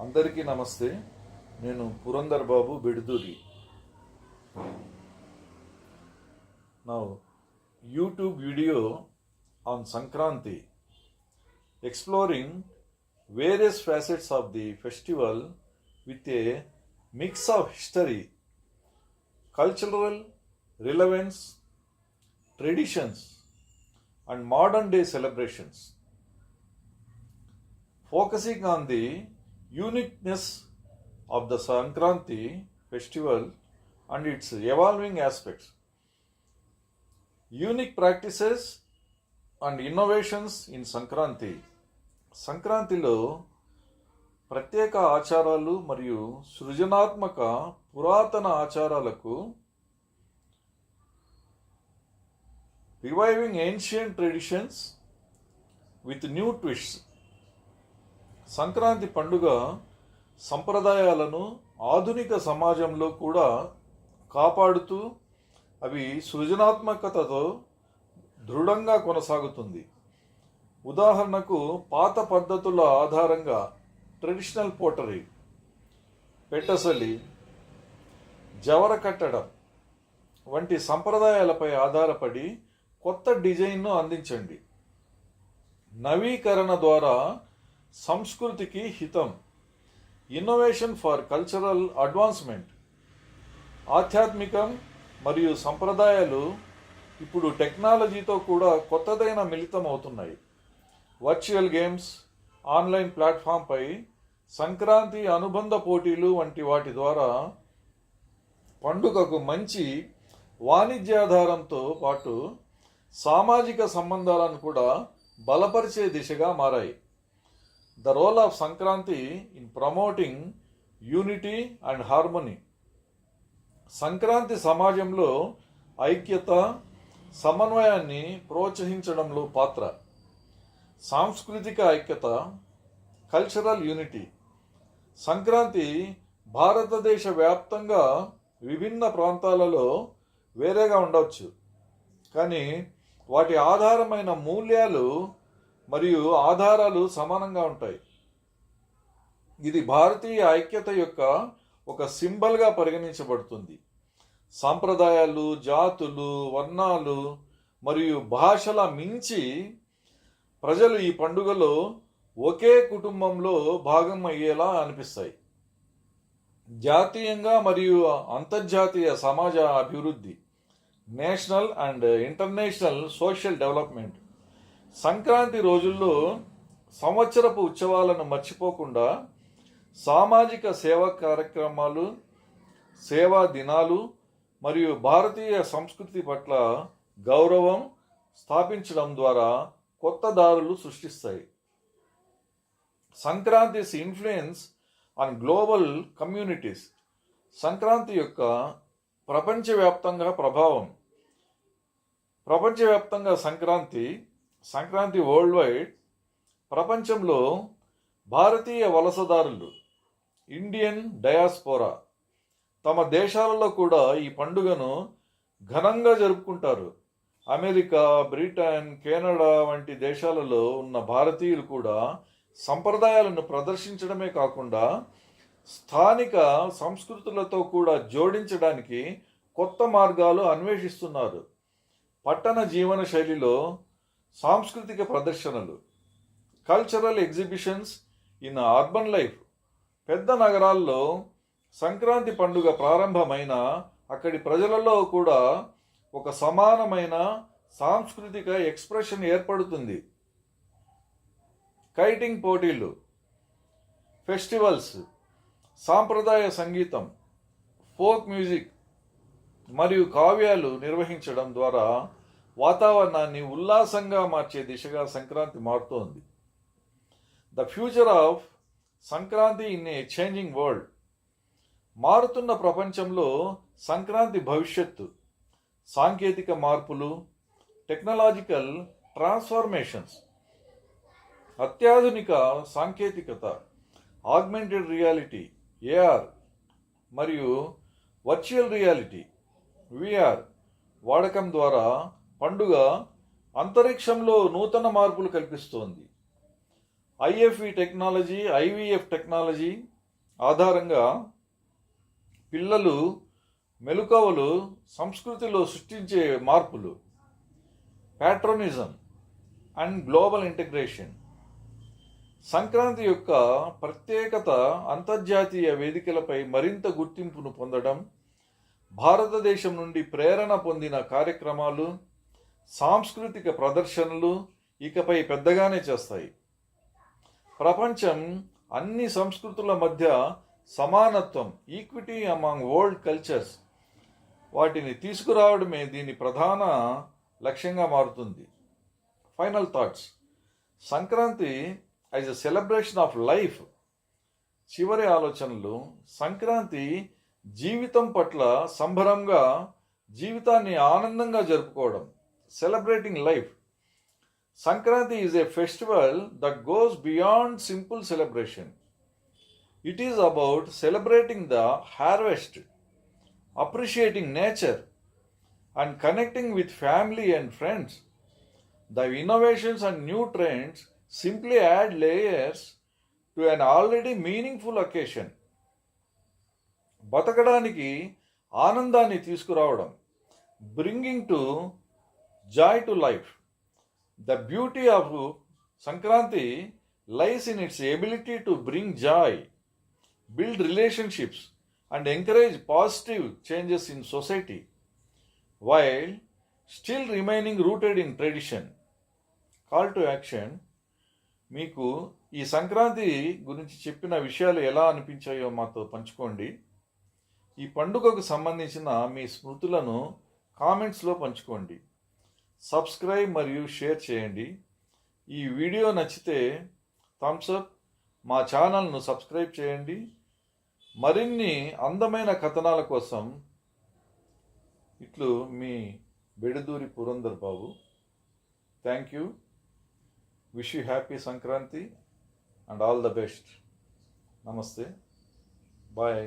అందరికీ నమస్తే. నేను పురందర్ బాబు బెడుదూరి. Now, YouTube video on Sankranti, exploring various facets of the festival with a mix of history, cultural relevance, traditions, and modern day celebrations, focusing on the uniqueness of the Sankranti festival and its evolving aspects, unique practices and innovations in Sankranti. సంక్రాంతిలో ప్రత్యేక ఆచారాలు మరియు సృజనాత్మక పురాతన ఆచారాలకు reviving ancient traditions with new twists. Sankranti పండుగ సంప్రదాయాలను ఆధునిక సమాజంలో కూడా కాపాడుతూ అవి సృజనాత్మకతతో దృఢంగా కొనసాగుతుంది. ఉదాహరణకు పాత పద్ధతుల ఆధారంగా ట్రెడిషనల్ పోటరీ, పెట్టసలి, జవర కట్టడం వంటి సంప్రదాయాలపై ఆధారపడి కొత్త డిజైన్ను అందించండి. నవీకరణ ద్వారా సంస్కృతికి హితం. Innovation for cultural advancement. ఆధ్యాత్మికం మరియు సంప్రదాయాలు ఇప్పుడు టెక్నాలజీతో కూడా కొత్తదైన మిళితం అవుతున్నాయి. వర్చువల్ గేమ్స్, ఆన్లైన్ ప్లాట్ఫామ్పై సంక్రాంతి అనుబంధ పోటీలు వంటి వాటి ద్వారా పండుగకు మంచి వాణిజ్యాధారంతో పాటు సామాజిక సంబంధాలను కూడా బలపరిచే దిశగా మారాయి. The role of Sankranti in promoting unity and harmony. Sankranti సమాజంలో ఐక్యత, సమన్వయాన్ని ప్రోత్సహించడంలో పాత్ర. సాంస్కృతిక ఐక్యత, కల్చరల్ యూనిటీ. సంక్రాంతి భారతదేశ వ్యాప్తంగా విభిన్న ప్రాంతాలలో వేరేగా ఉండవచ్చు, కానీ వాటి ఆధారమైన మూల్యాలు మరియు ఆధారాలు సమానంగా ఉంటాయి. ఇది భారతీయ ఐక్యత యొక్క ఒక సింబల్గా పరిగణించబడుతుంది. సాంప్రదాయాలు, జాతులు, వర్ణాలు మరియు భాషల మించి ప్రజలు ఈ పండుగలో ఒకే కుటుంబంలో భాగం అయ్యేలా అనిపిస్తాయి. జాతీయంగా మరియు అంతర్జాతీయ సమాజ అభివృద్ధి. National and international social development. Sankranti రోజుల్లో సంవత్సరపు ఉత్సవాలను మర్చిపోకుండా సామాజిక సేవా కార్యక్రమాలు, సేవా దినాలు మరియు భారతీయ సంస్కృతి పట్ల గౌరవం స్థాపించడం ద్వారా కొత్త దారులు సృష్టిస్తాయి. Sankranti's influence on global communities. Sankranti యొక్క ప్రపంచవ్యాప్తంగా ప్రభావం. ప్రపంచవ్యాప్తంగా సంక్రాంతి వరల్డ్ వైడ్. ప్రపంచంలో భారతీయ వలసదారులు, ఇండియన్ డయాస్పోరా తమ దేశాలలో కూడా ఈ పండుగను ఘనంగా జరుపుకుంటారు. అమెరికా, బ్రిటన్, కెనడా వంటి దేశాలలో ఉన్న భారతీయులు కూడా సంప్రదాయాలను ప్రదర్శించడమే కాకుండా స్థానిక సంస్కృతులతో కూడా జోడించడానికి కొత్త మార్గాలు అన్వేషిస్తున్నారు. పట్టణ జీవన శైలిలో సాంస్కృతిక ప్రదర్శనలు, cultural exhibitions in urban life. పెద్ద నగరాల్లో సంక్రాంతి పండుగ ప్రారంభమైన అక్కడి ప్రజలలో కూడా ఒక సమానమైన సాంస్కృతిక ఎక్స్ప్రెషన్ ఏర్పడుతుంది. కైటింగ్ పోటీలు, ఫెస్టివల్స్, సాంప్రదాయ సంగీతం, ఫోక్ మ్యూజిక్ మరియు కావ్యాలు నిర్వహించడం ద్వారా వాతావరణాన్ని ఉల్లాసంగా మార్చే దిశగా సంక్రాంతి మారుతోంది. The future of Sankranti in a changing world. మారుతున్న ప్రపంచంలో సంక్రాంతి భవిష్యత్తు. సాంకేతిక మార్పులు, టెక్నాలజికల్ ట్రాన్స్ఫార్మేషన్స్. అత్యాధునిక సాంకేతికత, ఆగ్మెంటెడ్ రియాలిటీ, ఏఆర్ మరియు వర్చువల్ రియాలిటీ, విఆర్ వాడకం ద్వారా పండుగ అంతరిక్షంలో నూతన మార్పులు కల్పిస్తోంది. ఐఎఫ్ఈ టెక్నాలజీ, ఐవీఎఫ్ టెక్నాలజీ ఆధారంగా పిల్లలు మెలకువలు సంస్కృతిలో సృష్టించే మార్పులు, ప్యాట్రోనిజం అండ్ గ్లోబల్ ఇంటిగ్రేషన్. సంక్రాంతి యొక్క ప్రత్యేకత అంతర్జాతీయ వేదికలపై మరింత గుర్తింపును పొందడం, భారతదేశం నుండి ప్రేరణ పొందిన కార్యక్రమాలు, సాంస్కృతిక ప్రదర్శనలు ఇకపై పెద్దగానే చేస్తాయి. ప్రపంచం అన్ని సంస్కృతుల మధ్య సమానత్వం, ఈక్విటీ అమాంగ్ వరల్డ్ కల్చర్స్, వాటిని తీసుకురావడమే దీని ప్రధాన లక్ష్యంగా మారుతుంది. Final thoughts. Sankranti as a celebration of life. చివరి ఆలోచనలు. సంక్రాంతి జీవితం పట్ల సంబరంగా, జీవితాన్ని ఆనందంగా జరుపుకోవడం. Celebrating life. Sankranti is a festival that goes beyond simple celebration. It is about celebrating the harvest, appreciating nature, and connecting with family and friends. The innovations and new trends simply add layers to an already meaningful occasion. బతకడానికి ఆనందాన్ని తీసుకురావడం. Bringing to joy to life. The beauty of Sankranti lies in its ability to bring joy, build relationships, and encourage positive changes in society, while still remaining rooted in tradition. Call to action. మీకు ఈ సంక్రాంతి గురించి చెప్పిన విషయాలు ఎలా అనిపించాయో మాతో పంచుకోండి. ఈ పండుగకు సంబంధించిన మీ స్మృతులను కామెంట్స్లో పంచుకోండి. సబ్స్క్రైబ్ మరియు షేర్ చేయండి. ఈ వీడియో నచ్చితే థమ్స్ అప్, మా ఛానల్ను సబ్స్క్రైబ్ చేయండి. మరిన్ని అందమైన కథనాల కోసం ఇట్లు మీ Bedudoori Purandar Babu. Thank you. Wish you happy Sankranti and all the best. నమస్తే. బాయ్.